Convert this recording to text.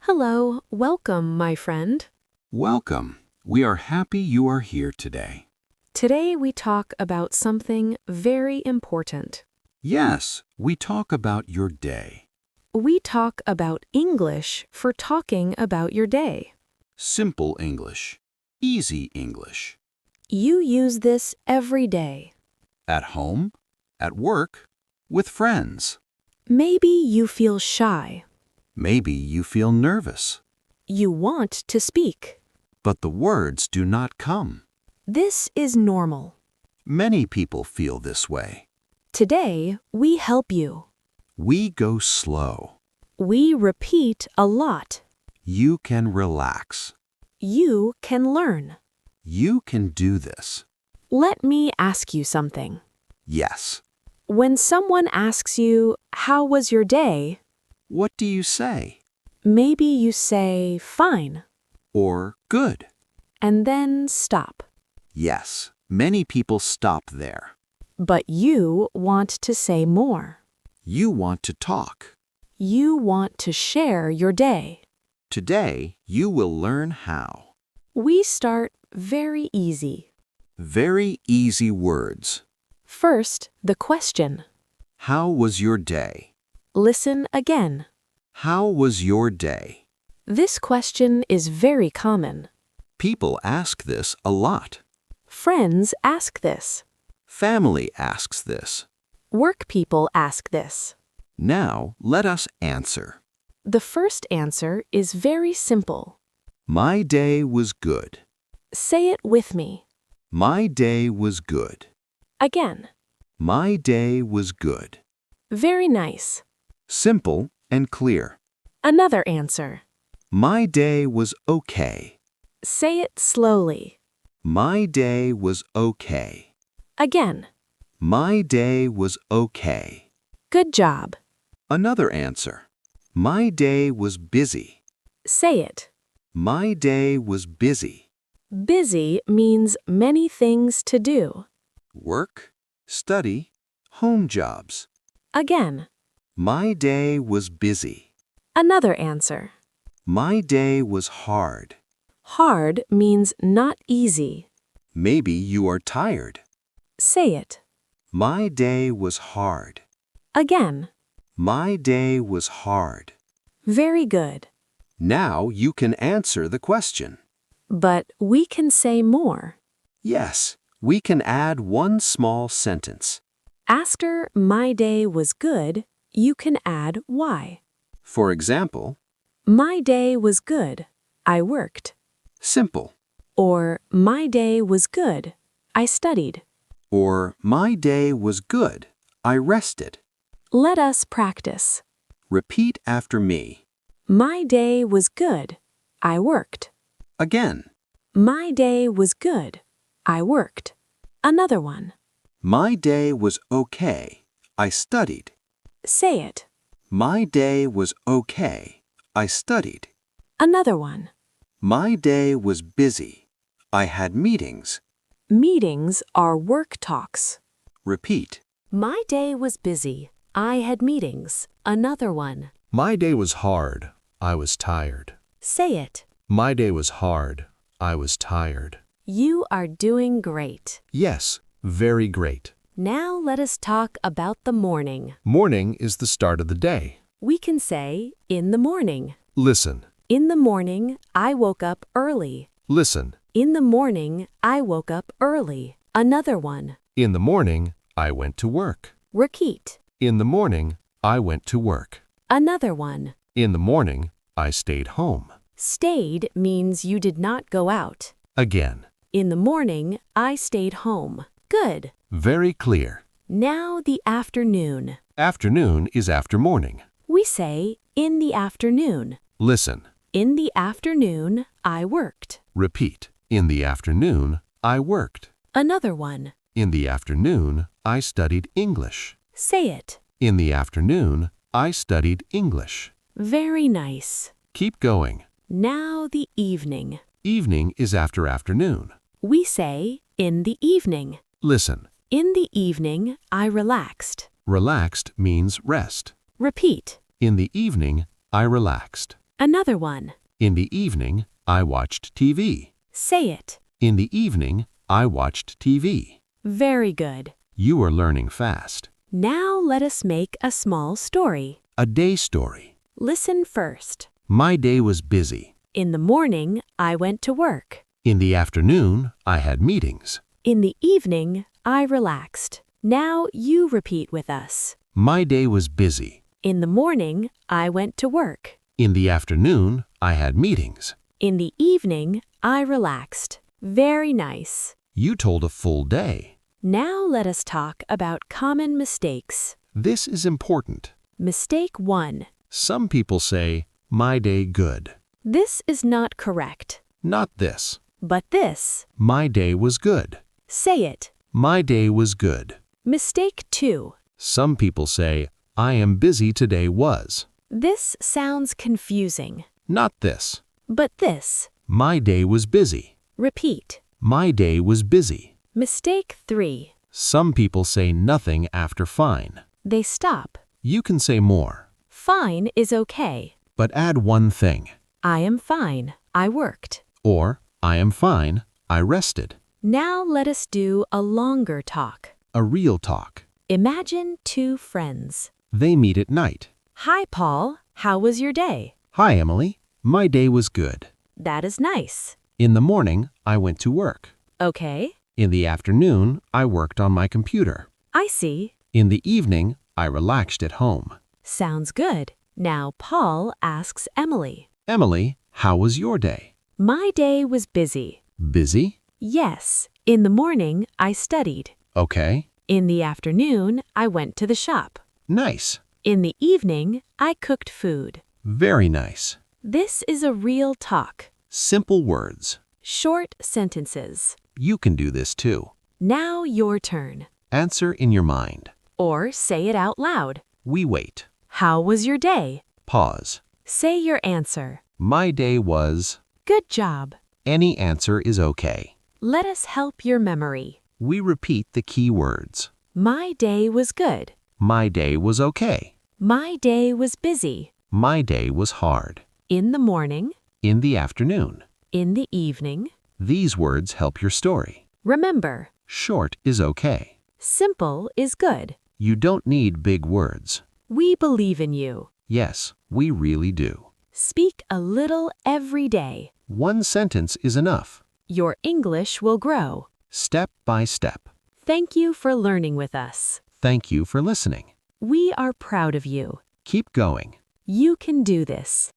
Hello, welcome, my friend. Welcome. We are happy you are here today. Today we talk about something very important. Yes, we talk about your day. We talk about English for talking about your day. Simple English. Easy English. You use this every day. At home, at work, with friends. Maybe you feel shy. Maybe you feel nervous, You want to speak. but the words do not come. This is normal. Many people feel this way. Today we help you. We go slow. We repeat a lot. You can relax. You can learn. You can do this. Let me ask you something. Yes. When someone asks you, "How was your day?" What do you say? maybe you say, "Fine," Or good? and then stop. Yes, many people stop there. But you want to say more. You want to talk. You want to share your day. Today, you will learn how. We start very easy. Very easy words. First, the question. How was your day? Listen again. How was your day? This question is very common. People ask this a lot. Friends ask this. Family asks this. Work people ask this. Now, let us answer. The first answer is very simple. My day was good. Say it with me. My day was good. Again. My day was good. Very nice. Simple and clear. Another answer. My day was okay. Say it slowly. My day was okay. Again. My day was okay. Good job. Another answer. My day was busy. Say it. My day was busy. Busy means many things to do. Work, study, home jobs. Again. My day was busy. Another answer. My day was hard. Hard means not easy. Maybe you are tired. Say it. My day was hard. Again. My day was hard. Very good. Now you can answer the question. But we can say more. Yes, we can add one small sentence. After my day was good, you can add why. For example, My day was good. I worked. simple. Or my day was good. I studied. Or my day was good. I rested. Let us practice. Repeat after me. My day was good. I worked. Again. My day was good. I worked. Another one. My day was okay. I studied. Say it. My day was okay. I studied. Another one. My day was busy. I had meetings. Meetings are work talks. Repeat. My day was busy. I had meetings. Another one. My day was hard. I was tired. Say it. My day was hard. I was tired. You are doing great. Yes, very great. Now let us talk about the morning. Morning is the start of the day. We can say, in the morning. Listen. In the morning, I woke up early. Listen. In the morning, I woke up early. Another one. In the morning, I went to work. Repeat. In the morning, I went to work. Another one. In the morning, I stayed home. Stayed means you did not go out. Again. In the morning, I stayed home. Good. Very clear. Now the afternoon. Afternoon is after morning. We say, in the afternoon. Listen. In the afternoon, I worked. Repeat. In the afternoon, I worked. Another one. In the afternoon, I studied English. Say it. In the afternoon, I studied English. Very nice. Keep going. Now the evening. Evening is after afternoon. We say, in the evening. Listen. In the evening, I relaxed. Relaxed means rest. Repeat. In the evening, I relaxed. Another one. In the evening, I watched TV. Say it. In the evening, I watched TV. Very good. You are learning fast. Now let us make a small story. A day story. Listen first. My day was busy. In the morning, I went to work. In the afternoon, I had meetings. In the evening, I relaxed. Now you repeat with us. My day was busy. In the morning, I went to work. In the afternoon, I had meetings. In the evening, I relaxed. Very nice. You told a full day. Now let us talk about common mistakes. This is important. Mistake 1. Some people say, my day good. This is not correct. Not this. But this. My day was good. Say it. My day was good. Mistake 2. Some people say, I am busy today was. This sounds confusing. Not this. But this. My day was busy. Repeat. My day was busy. Mistake 3. Some people say nothing after fine. They stop. You can say more, Fine is okay. but add one thing. I am fine. I worked. Or, I am fine. I rested. Now let us do a longer talk. A real talk. Imagine 2 friends. They meet at night. Hi, Paul. How was your day? Hi, Emily. My day was good. That is nice. In the morning, I went to work. Okay. In the afternoon, I worked on my computer. I see. In the evening, I relaxed at home. Sounds good. Now Paul asks Emily. Emily, how was your day? My day was busy. Busy? Yes. In the morning, I studied. Okay. In the afternoon, I went to the shop. Nice. In the evening, I cooked food. Very nice. This is a real talk. Simple words. Short sentences. You can do this too. Now your turn. Answer in your mind. Or say it out loud. We wait. How was your day? Pause. Say your answer. My day was... Good job. Any answer is okay. Let us help your memory. We repeat the key words. My day was good. My day was okay. My day was busy. My day was hard. In the morning. In the afternoon. In the evening. These words help your story. Remember, Short is okay. simple is good. You don't need big words. We believe in you. Yes, we really do. Speak a little every day. One sentence is enough. Your English will grow. Step by step. Thank you for learning with us. Thank you for listening. We are proud of you. Keep going. You can do this.